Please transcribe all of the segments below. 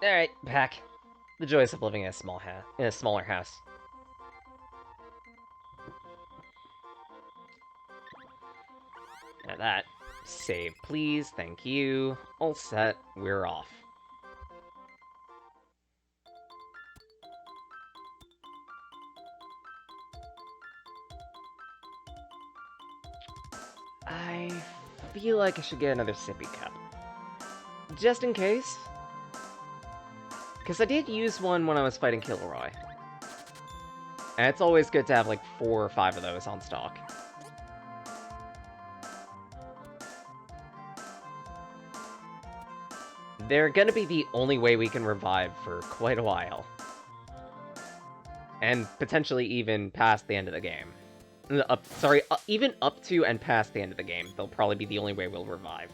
Alright, back. The joys of living in a smaller house. Now that. Save, please. Thank you. All set. We're off. I feel like I should get another sippy cup. Just in case. Because I did use one when I was fighting Kilroy. And it's always good to have like 4 or 5 of those on stock. They're gonna be the only way we can revive for quite a while. And potentially even past the end of the game. Even up to and past the end of the game. They'll probably be the only way we'll revive.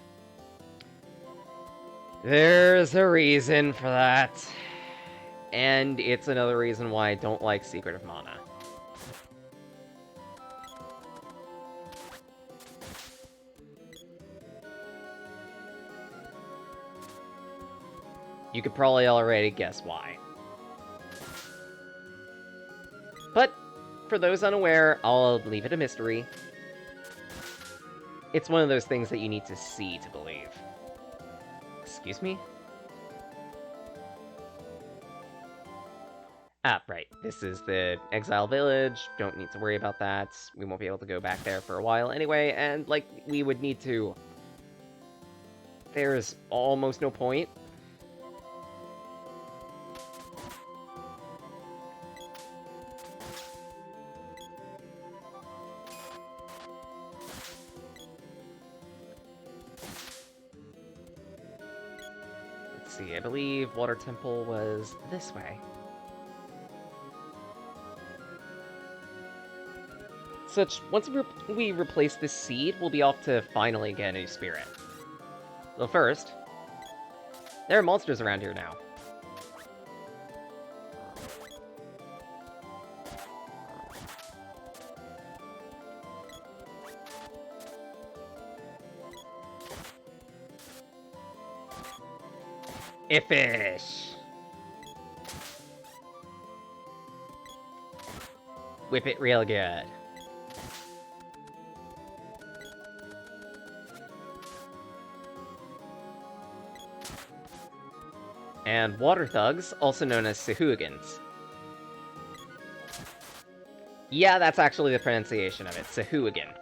There's a reason for that. And it's another reason why I don't like Secret of Mana. You could probably already guess why. But, for those unaware, I'll leave it a mystery. It's one of those things that you need to see to believe. Excuse me? Ah, right. This is the Exile Village. Don't need to worry about that. We won't be able to go back there for a while anyway, and, like, we would need to... There's almost no point. Let's see, I believe Water Temple was this way. Once we replace this seed, we'll be off to finally get a new spirit. Well, first, there are monsters around here now. A fish! Whip it real good. And water thugs, also known as Sahuagins. Yeah, that's actually the pronunciation of it, Sahuagin.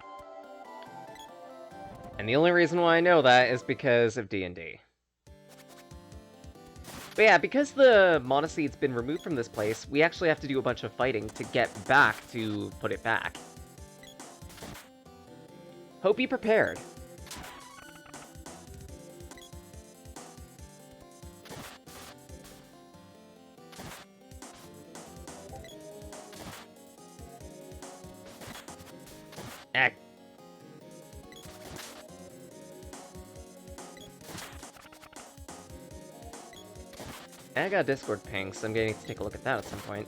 And the only reason why I know that is because of D&D. But yeah, because the Mana Seed's been removed from this place, we actually have to do a bunch of fighting to get back to put it back. Hope you prepared. I got a Discord ping, so I'm going to take a look at that at some point.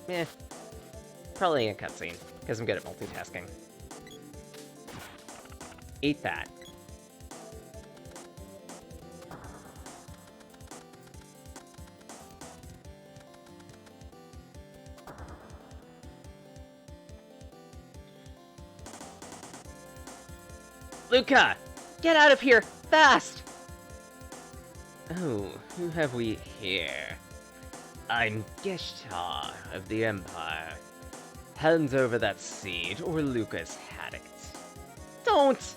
Probably a cutscene, because I'm good at multitasking. Eat that. Luca! Get out of here! Fast! Oh, who have we here? I'm Geshtar of the Empire. Hand over that seed, or Lucas had it. Don't!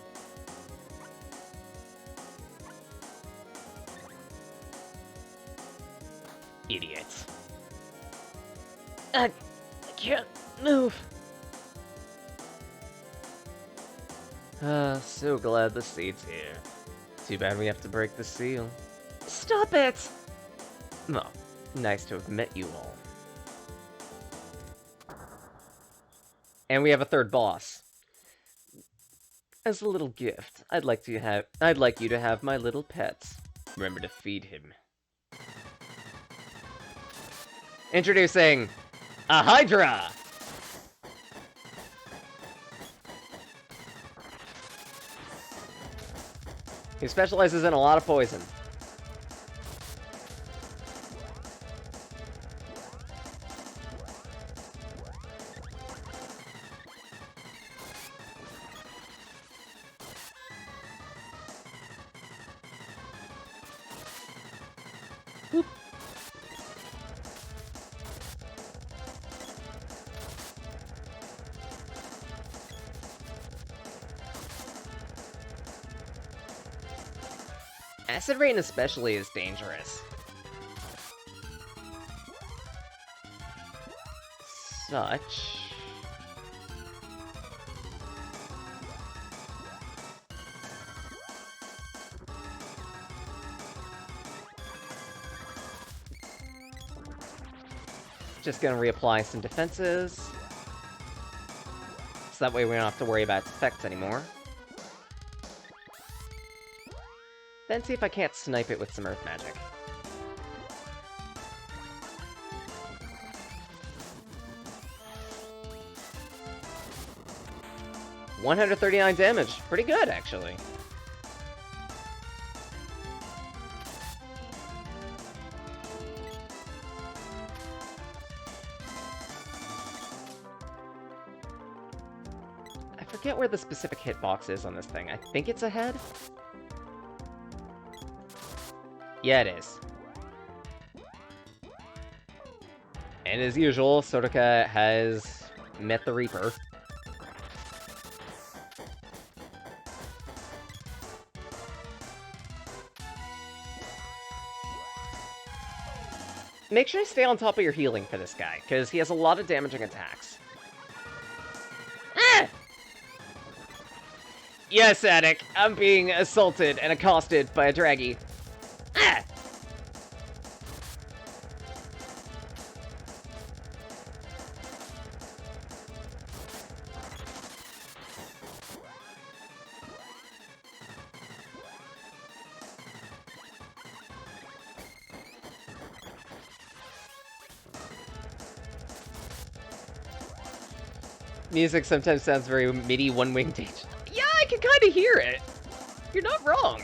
Idiot. I can't move. So glad the seed's here. Too bad we have to break the seal. Stop it! Oh, nice to have met you all. And we have a third boss. As a little gift, I'd like you to have my little pet. Remember to feed him. Introducing a Hydra! Who specializes in a lot of poison. Boop. Acid Rain especially is dangerous. Such... Just gonna reapply some defenses. So that way we don't have to worry about effects anymore. Then see if I can't snipe it with some Earth Magic. $139 damage. Pretty good, actually. I forget where the specific hitbox is on this thing. I think it's ahead? Yeah, it is. And as usual, Sotoka has met the Reaper. Make sure you stay on top of your healing for this guy, because he has a lot of damaging attacks. Ah! Yes, Attic, I'm being assaulted and accosted by a Draggy. Ah! Music sometimes sounds very MIDI one-winged danger. Yeah, I can kind of hear it. You're not wrong.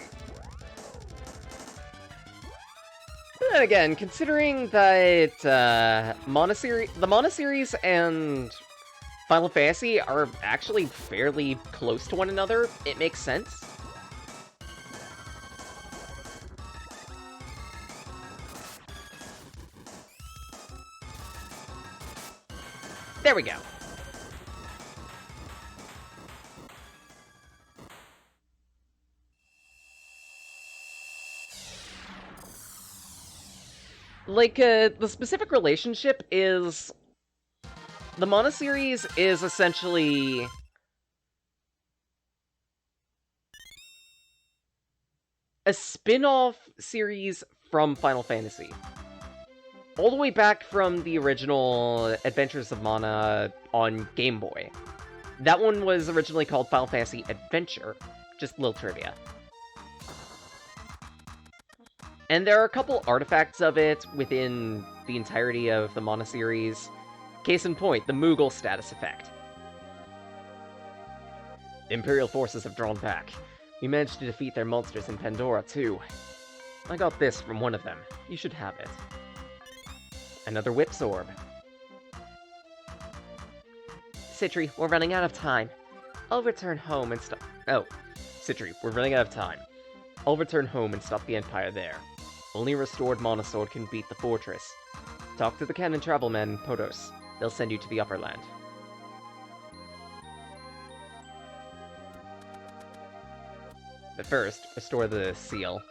But then again, considering that the Mana series and Final Fantasy are actually fairly close to one another, it makes sense. There we go. Like, the specific relationship is... The Mana series is essentially... a spin-off series from Final Fantasy. All the way back from the original Adventures of Mana on Game Boy. That one was originally called Final Fantasy Adventure. Just a little trivia. And there are a couple artifacts of it within the entirety of the Mana series. Case in point, the Moogle status effect. The Imperial forces have drawn back. We managed to defeat their monsters in Pandora, too. I got this from one of them. You should have it. Another Whip's Orb. Citri, we're running out of time. I'll return home and stop... Oh. Citri, we're running out of time. I'll return home and stop the Empire there. Only a restored Mana Sword can beat the fortress. Talk to the Canon Travelman in Podos. They'll send you to the Upper Land. But first, restore the seal.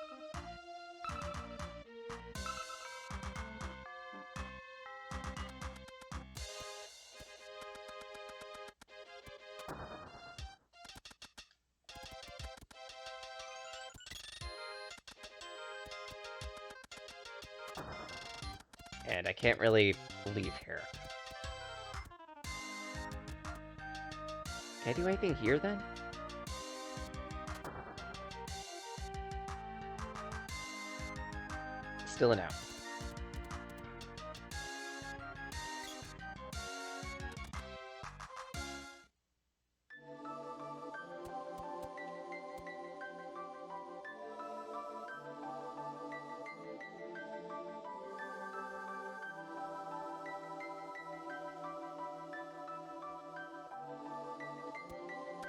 And I can't really leave here. Can I do anything here, then? Still a no.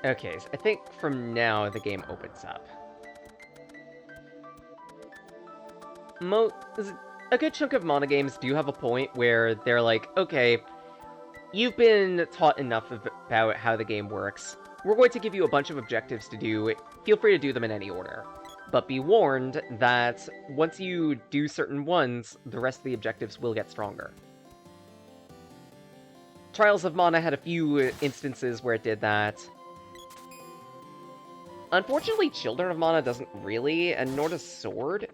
Okay, so I think from now the game opens up. a good chunk of Mana games do have a point where they're like, okay, you've been taught enough about how the game works. We're going to give you a bunch of objectives to do. Feel free to do them in any order. But be warned that once you do certain ones, the rest of the objectives will get stronger. Trials of Mana had a few instances where it did that. Unfortunately, Children of Mana doesn't really, and nor does Sword.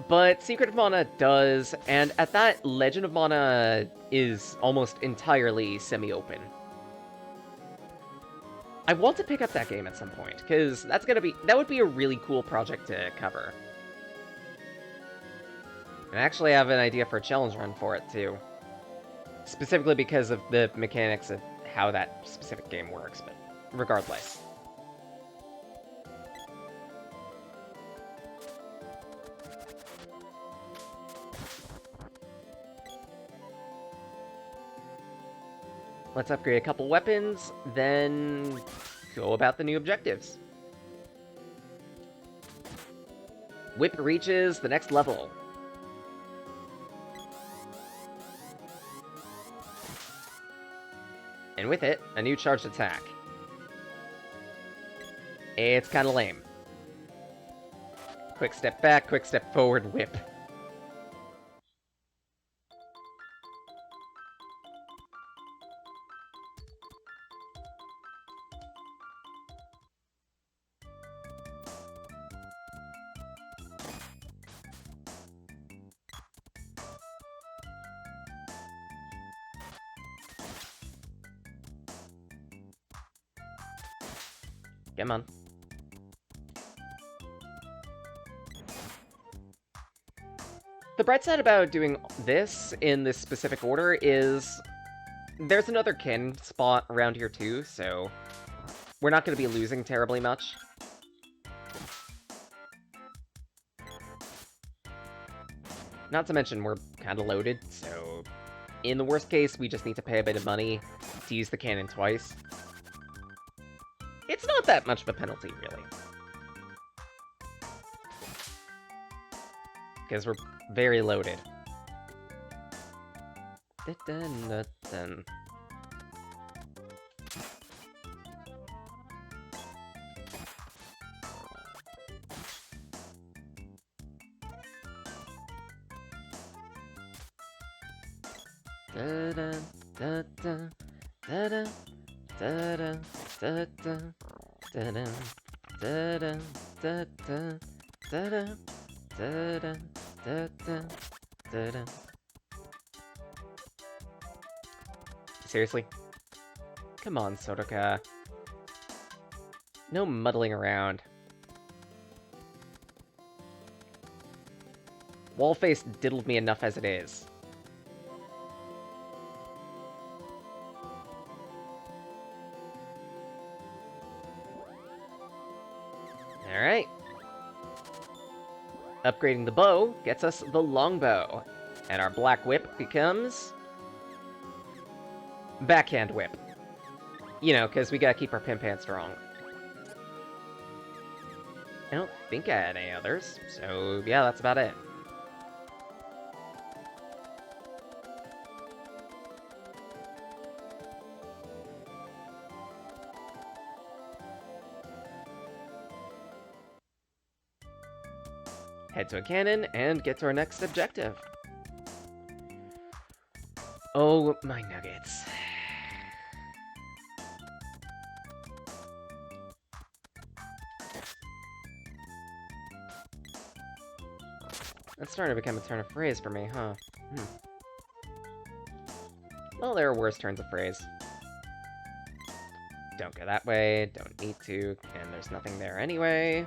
But Secret of Mana does, and at that, Legend of Mana is almost entirely semi-open. I want to pick up that game at some point, because that would be a really cool project to cover. And I actually have an idea for a challenge run for it, too. Specifically because of the mechanics of how that specific game works, but regardless. Let's upgrade a couple weapons, then go about the new objectives. Whip reaches the next level. And with it, a new charged attack. It's kinda lame. Quick step back, quick step forward, whip. Come on. The bright side about doing this in this specific order is there's another cannon spot around here too, so we're not going to be losing terribly much. Not to mention we're kind of loaded, so in the worst case, we just need to pay a bit of money to use the cannon twice. It's not that much of a penalty, really. Because we're very loaded. Dun-dun-dun-dun. Da-dun, da-dun, da-dun, da-dun, da-dun, da-dun, da-dun, da-dun, da-dun, da-dun, da-dun, da-dun. Seriously? Come on, Sotoka. No muddling around. Wallface diddled me enough as it is. Alright. Upgrading the bow gets us the longbow. And our black whip becomes... backhand whip. You know, because we gotta keep our pimp hand strong. I don't think I had any others, so yeah, that's about it. Head to a cannon and get to our next objective. Oh, my nuggets. That's starting to become a turn of phrase for me, huh? Well, there are worse turns of phrase. Don't go that way, don't need to, and there's nothing there anyway.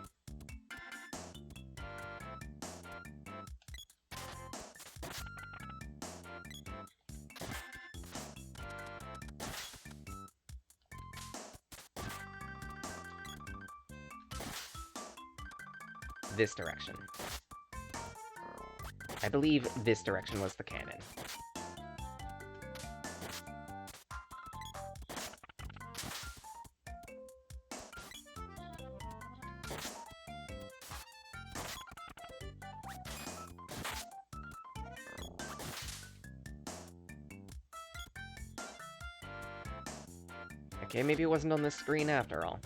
This direction. I believe this direction was the cannon. Okay, maybe it wasn't on this screen after all.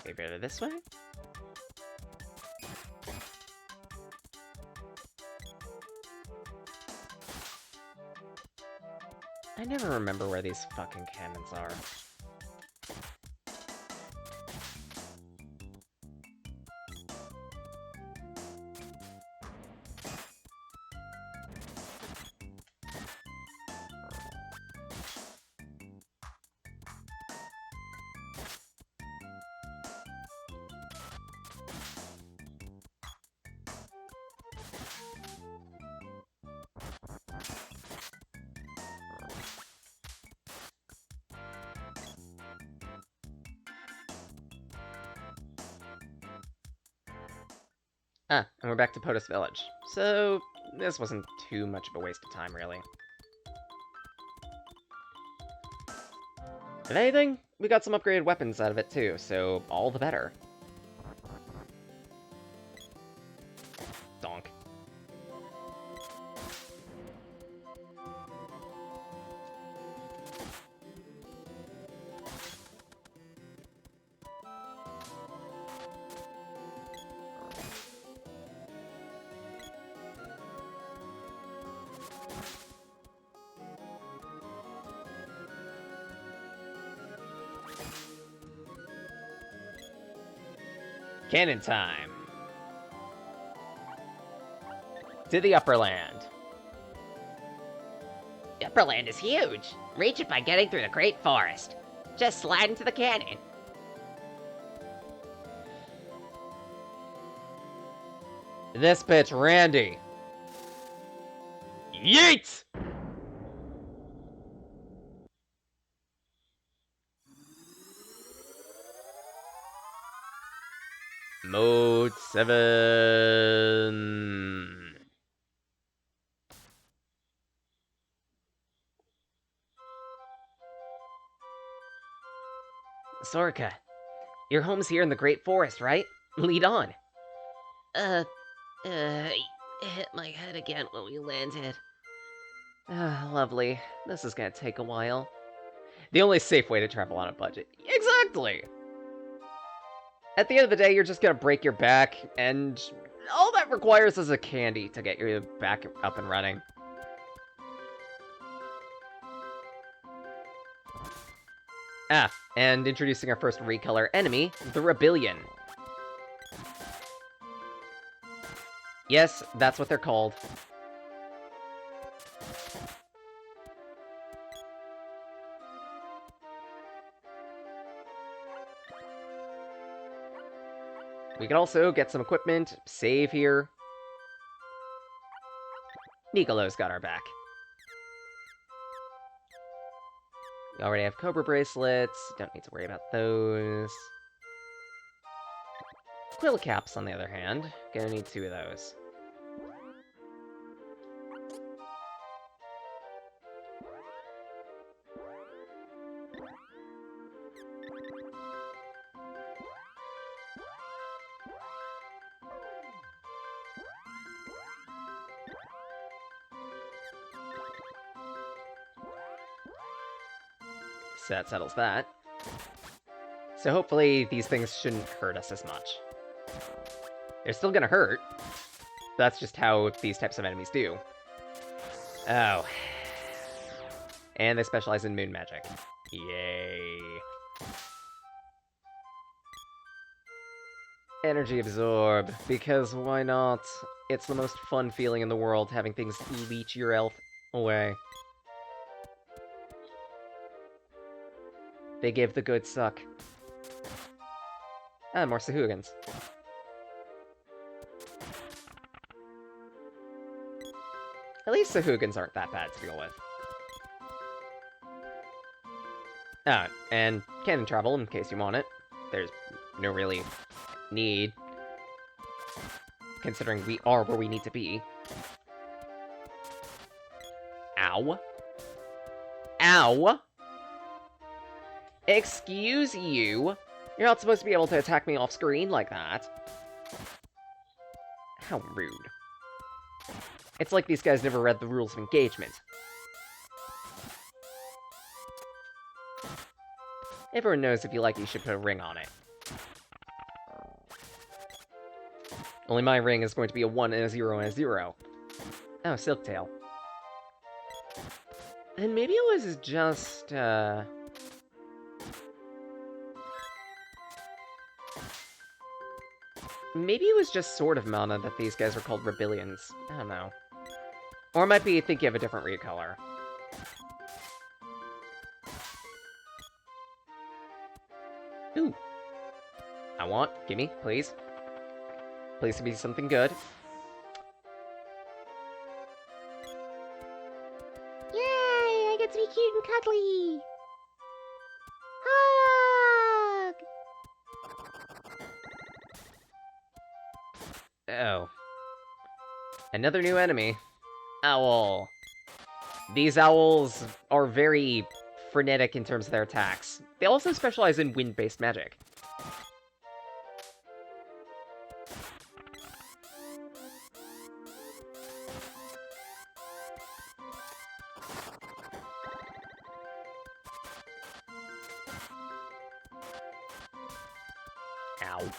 Maybe this way? I never remember where these fucking cannons are. Ah, and we're back to POTUS Village. So, this wasn't too much of a waste of time, really. If anything, we got some upgraded weapons out of it too, so all the better. Donk. Cannon time! To the Upper Land. The Upper Land is huge. Reach it by getting through the Great Forest. Just slide into the cannon. This bitch, Randy. Yeet! Mode 7. Sorka, your home's here in the Great Forest, right? Lead on. It hit my head again when we landed. Ah, lovely. This is gonna take a while. The only safe way to travel on a budget. Exactly! At the end of the day, you're just gonna break your back, and all that requires is a candy to get your back up and running. Ah, and introducing our first recolor enemy, the Rebellion. Yes, that's what they're called. We can also get some equipment, save here. Nicolo's got our back. We already have Cobra bracelets, don't need to worry about those. Quill caps, on the other hand, gonna need 2 of those. So that settles that. So hopefully these things shouldn't hurt us as much. They're still gonna hurt. That's just how these types of enemies do. Oh. And they specialize in moon magic. Yay. Energy absorb, because why not? It's the most fun feeling in the world, having things leech your health away. They give the good suck. And more Sahugans. At least Sahugans aren't that bad to deal with. Ah, and cannon travel in case you want it. There's no really need, considering we are where we need to be. Ow. Ow! Excuse you? You're not supposed to be able to attack me off screen like that. How rude. It's like these guys never read the rules of engagement. Everyone knows if you like it, you should put a ring on it. Only my ring is going to be a 1 and a 0 and a 0. Oh, Silktail. And maybe it was just, maybe it was just Sword of Mana that these guys were called Rebellions. I don't know. Or I might be thinking of a different recolor. Ooh. I want. Gimme, please. Please to be something good. Yay! I get to be cute and cuddly! Hug! Oh. Another new enemy. Owl. These owls are very frenetic in terms of their attacks. They also specialize in wind-based magic. Ow.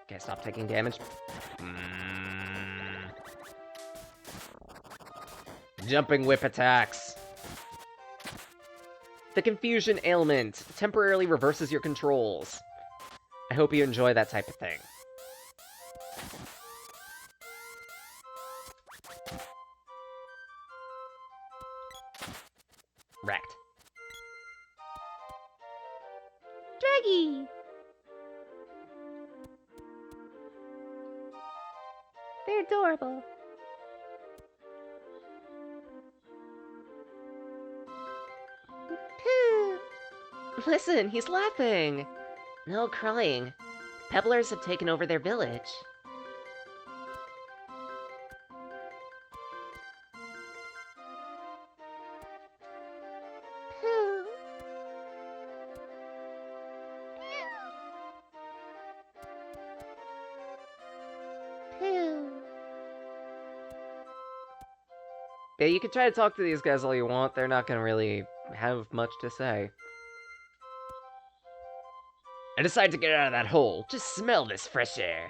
Okay, stop taking damage. Jumping whip attacks. The Confusion Ailment temporarily reverses your controls. I hope you enjoy that type of thing. Wrecked. Draggy! They're adorable. Pooh! Listen, he's laughing! No crying. Pebblers have taken over their village. Pooh! Pooh! Yeah, you can try to talk to these guys all you want, they're not gonna really have much to say. I decided to get out of that hole. Just smell this fresh air.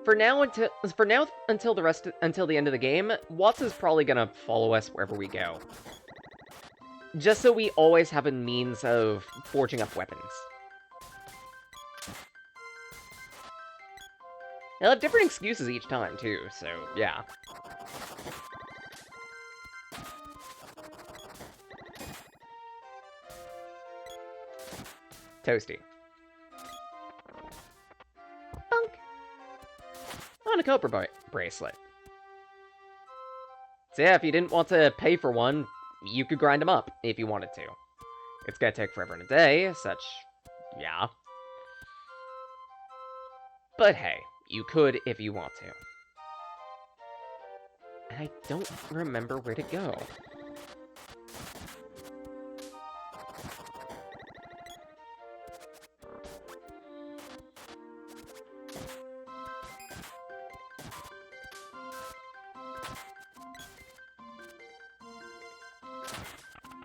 For now until the end of the game, Watts is probably gonna follow us wherever we go. Just so we always have a means of forging up weapons. They'll have different excuses each time, too, so, yeah. Toasty. Bunk! On a Cobra bracelet. So yeah, if you didn't want to pay for one, you could grind them up, if you wanted to. It's gonna take forever and a day, such... yeah. But hey, you could if you want to. And I don't remember where to go.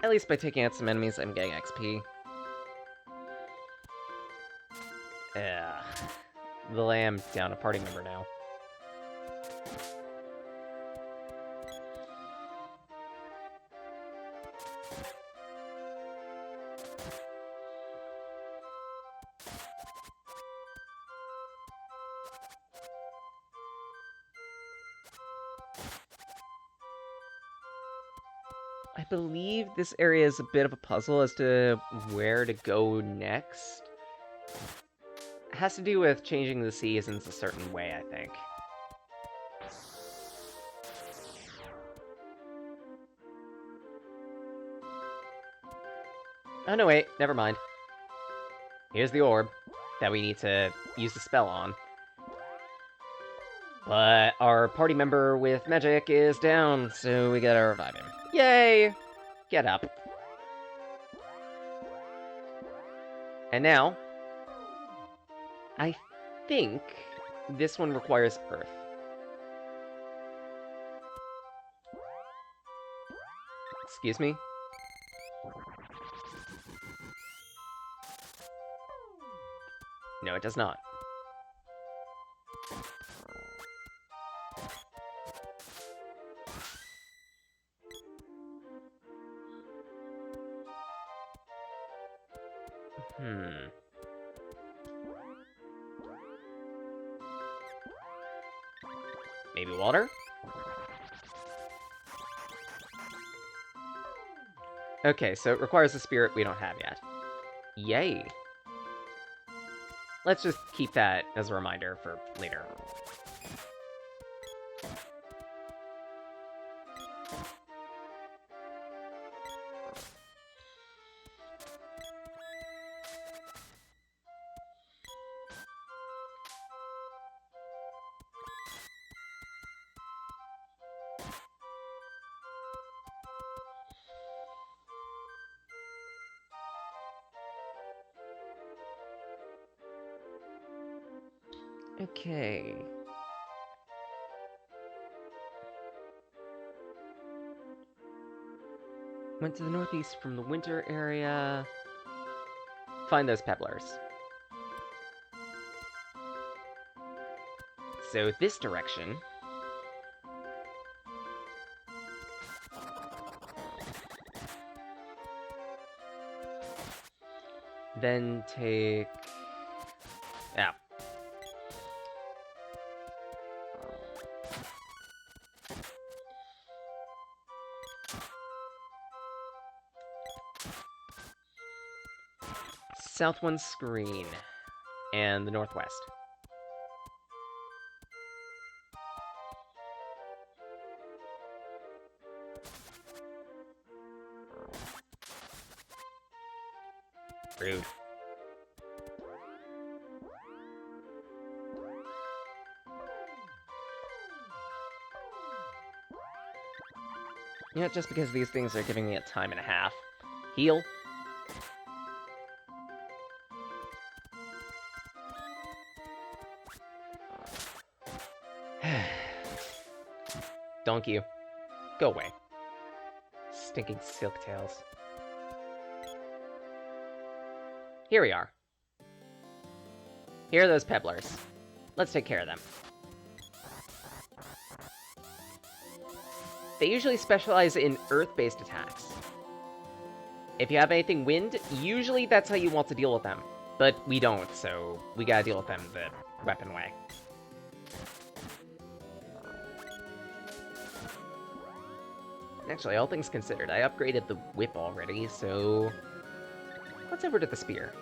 At least by taking out some enemies, I'm getting XP. Yeah. The lamb down a party member now. I believe this area is a bit of a puzzle as to where to go next. It has to do with changing the seasons a certain way, I think. Oh no, wait, never mind. Here's the orb that we need to use the spell on. But our party member with magic is down, so we gotta revive him. Yay! Get up. And now, I think this one requires Earth. Excuse me? No, it does not. Maybe water? Okay, so it requires a spirit we don't have yet. Yay. Let's just keep that as a reminder for later. Okay. Went to the northeast from the winter area. Find those pebblers. So this direction. Then take... Yeah. South one screen. And the northwest. Rude. Yeah, just because these things are giving me a time and a half. Heal. Donkey. Go away. Stinking silktails. Here we are. Here are those pebblers. Let's take care of them. They usually specialize in earth-based attacks. If you have anything wind, usually that's how you want to deal with them. But we don't, so we gotta deal with them the weapon way. Actually, all things considered, I upgraded the whip already, so... let's over to the spear.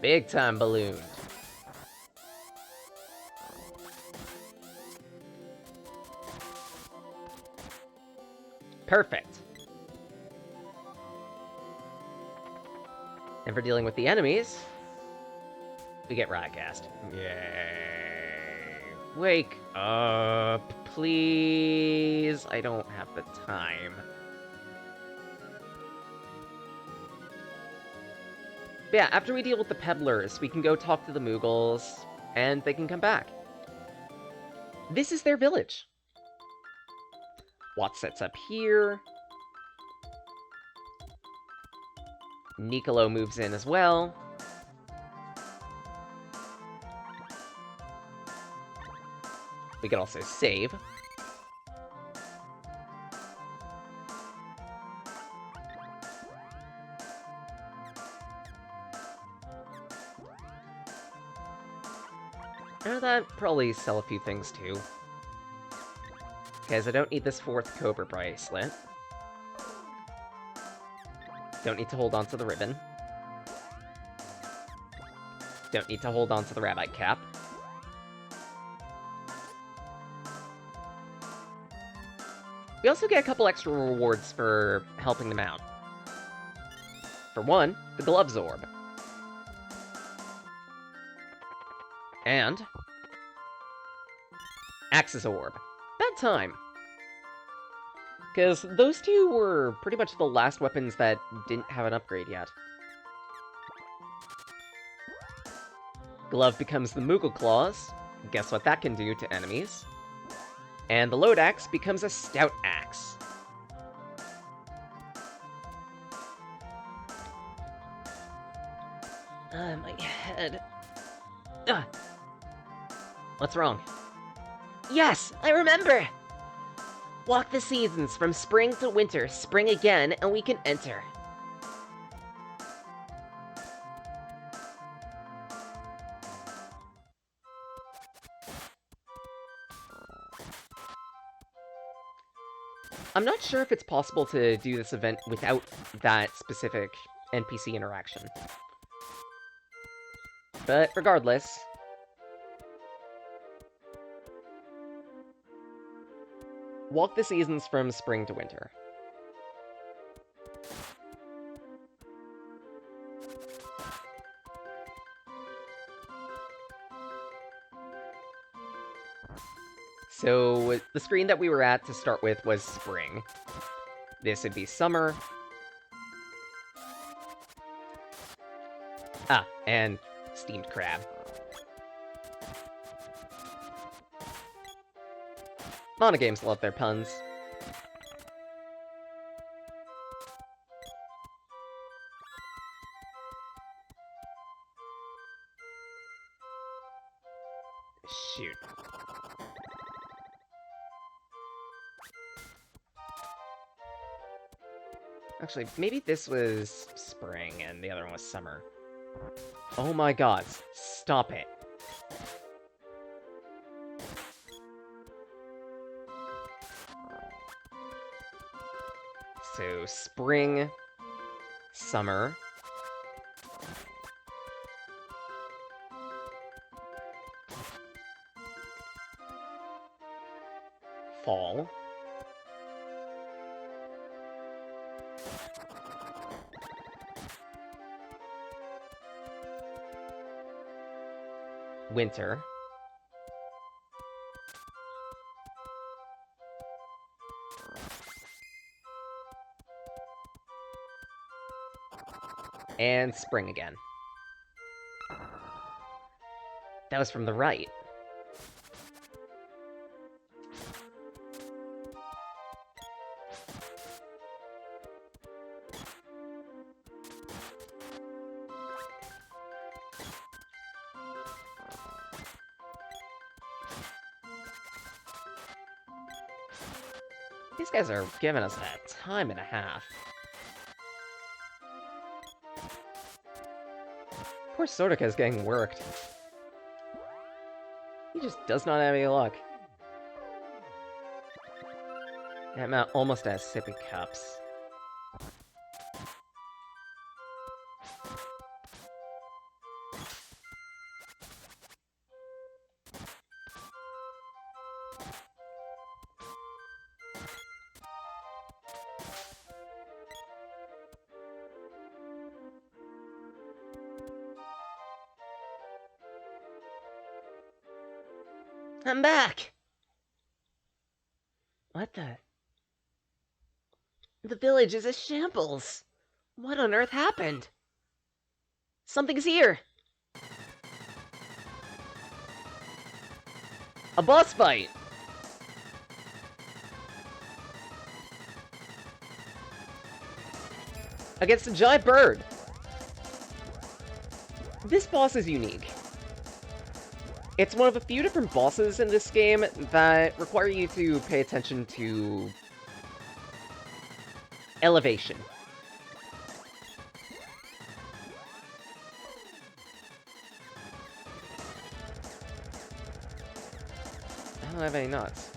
Big time ballooned. Perfect. And for dealing with the enemies, we get Riotcast. Yay. Wake up, please. I don't have the time. But yeah, after we deal with the pebblers, we can go talk to the Moogles, and they can come back. This is their village. Watt sets up here. Nicolo moves in as well. We can also save. That probably sell a few things too. Because I don't need this 4th Cobra bracelet. Don't need to hold on to the ribbon. Don't need to hold on to the rabbit cap. we also get a couple extra rewards for helping them out. For one, the Gloves Orb. And Axe's Orb. About time. Because those two were pretty much the last weapons that didn't have an upgrade yet. Glove becomes the Moogle Claws. Guess what that can do to enemies? And the Load Axe becomes a Stout Axe. My head. Ugh. What's wrong? Yes, I remember! Walk the seasons from spring to winter, spring again, and we can enter. I'm not sure if it's possible to do this event without that specific NPC interaction. But regardless... Walk the seasons from spring to winter. So, the screen that we were at to start with was spring. This would be summer. Ah, and steamed crab. Monogames love their puns. Shoot. Actually, maybe this was spring and the other one was summer. Oh my god, stop it. So, spring, summer. Fall. Winter. And spring again. That was from the right. These guys are giving us a time and a half. Poor Sodika is getting worked. He just does not have any luck. I'm almost at sippy cups. I'm back! What the? The village is a shambles. What on earth happened? Something's here! A boss fight! Against a giant bird! This boss is unique. It's one of a few different bosses in this game that require you to pay attention to elevation. I don't have any nuts.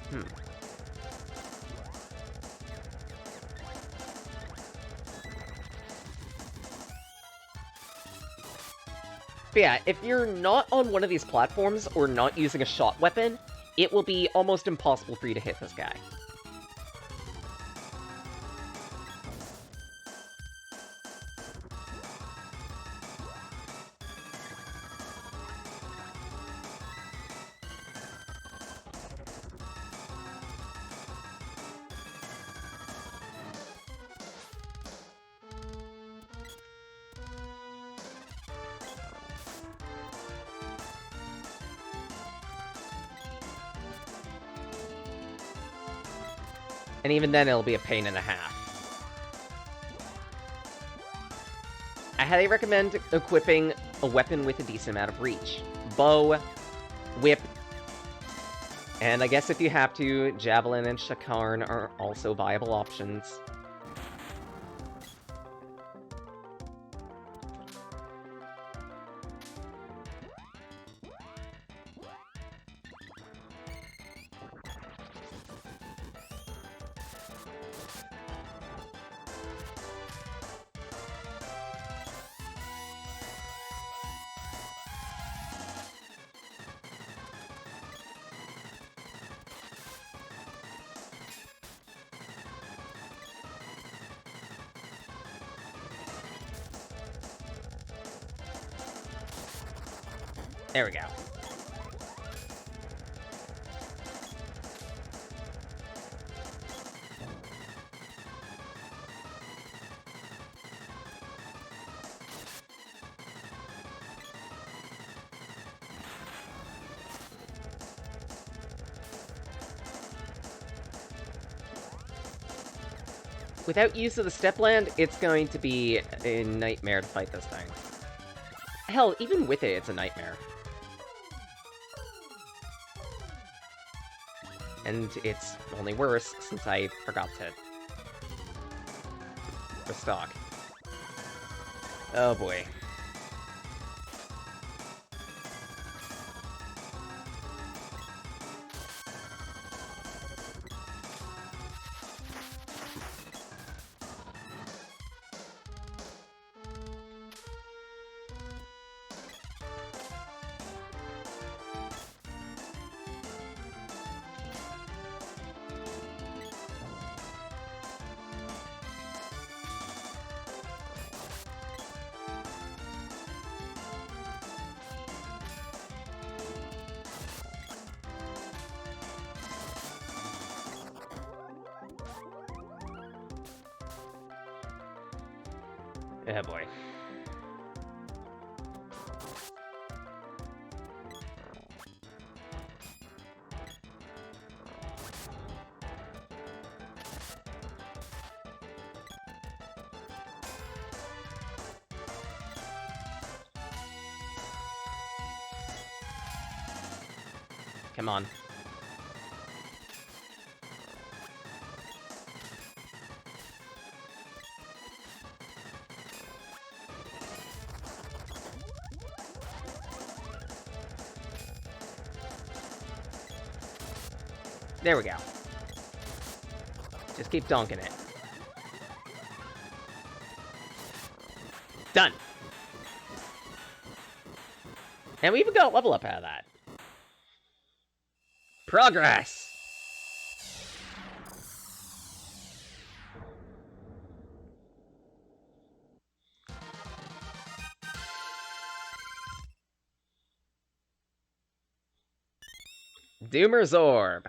But yeah, if you're not on one of these platforms or not using a shot weapon, it will be almost impossible for you to hit this guy. And even then, it'll be a pain and a half. I highly recommend equipping a weapon with a decent amount of reach. Bow, whip, and I guess if you have to, Javelin and Shakarn are also viable options. There we go. Without use of the Stepland, it's going to be a nightmare to fight this thing. Hell, even with it, it's a nightmare. And it's only worse since I forgot to restock. Oh boy. Oh boy. Come on. There we go. Just keep donking it. Done. And we even got a level up out of that. Progress! Doomer's Orb.